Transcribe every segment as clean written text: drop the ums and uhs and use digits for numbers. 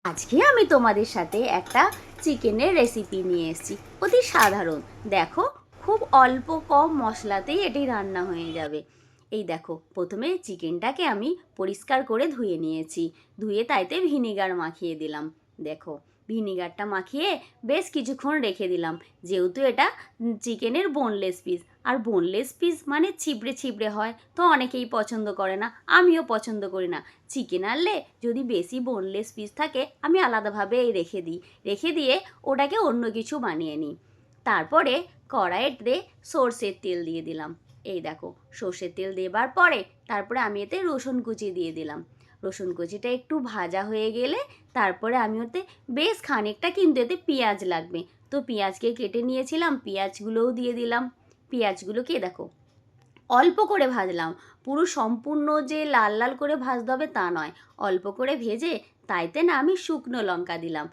আজকে আমি তোমাদের সাথে একটা চিকেনের রেসিপি নিয়ে এসেছি। অতি সাধারণ, দেখো খুব অল্প কম মশলাতেই এটি রান্না হয়ে যাবে। এই দেখো, প্রথমে চিকেনটাকে আমি পরিষ্কার করে ধুয়ে নিয়েছি। ধুয়ে তাইতে ভিনিগার মাখিয়ে দিলাম। দেখো, ভিনিগারটা মাখিয়ে বেশ কিছুক্ষণ রেখে দিলাম, যেহেতু এটা চিকেনের বোনলেস পিস। আর বোনলেস পিস মানে ছিবড়ে ছিবড়ে হয়, তো অনেকেই পছন্দ করে না, আমিও পছন্দ করি না। চিকেন আনলে যদি বেশি বোনলেস পিস থাকে আমি আলাদাভাবে রেখে দিয়ে ওটাকে অন্য কিছু বানিয়ে নিই। তারপরে কড়াইতে সর্ষের তেল দিয়ে দিলাম। এই দেখো, সর্ষের তেল দেবার পরে তারপরে আমি এতে রসুন কুচি দিয়ে দিলাম। রসুন কুচিটা একটু ভাজা হয়ে গেলে তারপরে আমি ওতে বেশ খানিকটা কিন্তু এতে পেঁয়াজ লাগবে, তো পেঁয়াজকে কেটে নিয়েছিলাম, পেঁয়াজগুলোও দিয়ে দিলাম। পেঁয়াজগুলোকে দেখো অল্প করে ভাজলাম, পুরো সম্পূর্ণ যে লাল লাল করে ভাজতে হবে তা নয়, অল্প করে ভেজে তাইতে না আমি শুকনো লঙ্কা দিলাম।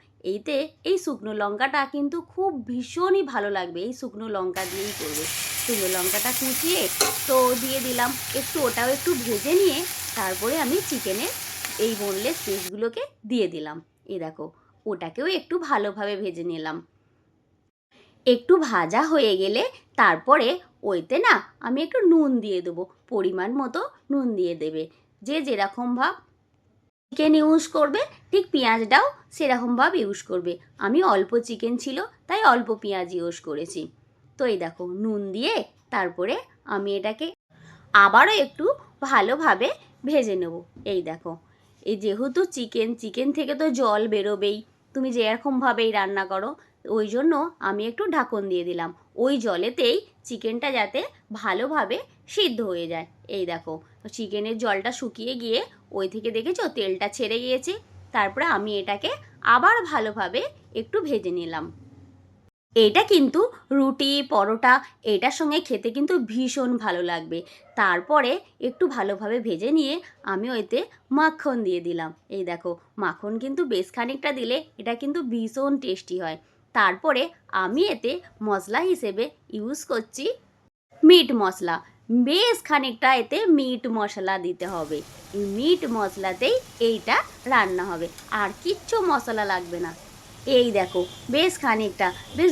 এই শুকনো লঙ্কাটা কিন্তু খুব ভীষণই ভালো লাগবে, এই শুকনো লঙ্কা দিয়েই করবে। শুকনো লঙ্কাটা কুচিয়ে তো দিয়ে দিলাম, ওটাও একটু ভেজে নিয়ে তারপরে আমি চিকেনের এই বোনলেস পিসগুলোকে দিয়ে দিলাম। এই দেখো, ওটাকেও একটু ভালোভাবে ভেজে নিলাম। একটু ভাজা হয়ে গেলে তারপরে ওইতে না আমি একটু নুন দিয়ে দেবো, পরিমাণ মতো নুন দিয়ে দেবে। যে যেরকম ভাব চিকেন ইউজ করবে ঠিক পেঁয়াজটাও সেরকম ভাব ইউজ করবে। আমি অল্প চিকেন ছিল তাই অল্প পেঁয়াজ ইউজ করেছি। তো এই দেখো, নুন দিয়ে তারপরে আমি এটাকে আবারও একটু ভালোভাবে ভেজে নেব। এই দেখো, এই যেহেতু চিকেন থেকে তো জল বেরোবেই, তুমি যেরকমভাবেই রান্না করো, ওই জন্য আমি একটু ঢাকন দিয়ে দিলাম, ওই জলেতেই চিকেনটা যাতে ভালোভাবে সিদ্ধ হয়ে যায়। এই দেখো, চিকেনের জলটা শুকিয়ে গিয়ে ওই থেকে দেখেছো তেলটা ছেড়ে গিয়েছে। তারপরে আমি এটাকে আবার ভালোভাবে একটু ভেজে নিলাম। এটা কিন্তু রুটি পরোটা এটার সঙ্গে খেতে কিন্তু ভীষণ ভালো লাগবে। তারপরে একটু ভালোভাবে ভেজে নিয়ে আমি ওইতে মাখন দিয়ে দিলাম। এই দেখো, মাখন কিন্তু বেশ খানিকটা দিলে এটা কিন্তু ভীষণ টেস্টি হয়। তারপরে আমি এতে মশলা হিসেবে ইউজ করছি মিট মশলা। বেশ খানিকটা এতে মিট মশলা দিতে হবে, এই মিট মশলাতেই এইটা রান্না হবে, আর কিচ্ছু মশলা লাগবে না। এই দেখো, বেশ খানিকটা, বেশ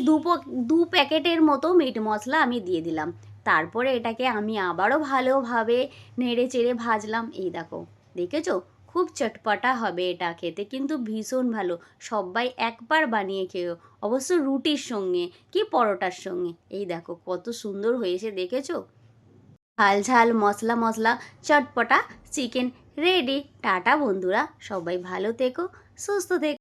দু প্যাকেটের মতো মিট মশলা আমি দিয়ে দিলাম। তারপরে এটাকে আমি আবারও ভালোভাবে নেড়ে চেড়ে ভাজলাম। এই দেখো, দেখেছো, খুব চটপটা হবে, এটা খেতে কিন্তু ভীষণ ভালো। সবাই একবার বানিয়ে খেও, অবশ্য রুটির সঙ্গে কি পরোটার সঙ্গে। এই দেখো কত সুন্দর হয়েছে, দেখেছো, ঝাল ঝাল মশলা মশলা চটপটা চিকেন রেডি। টাটা বন্ধুরা, সবাই ভালো থেকো, সুস্থ থেকো।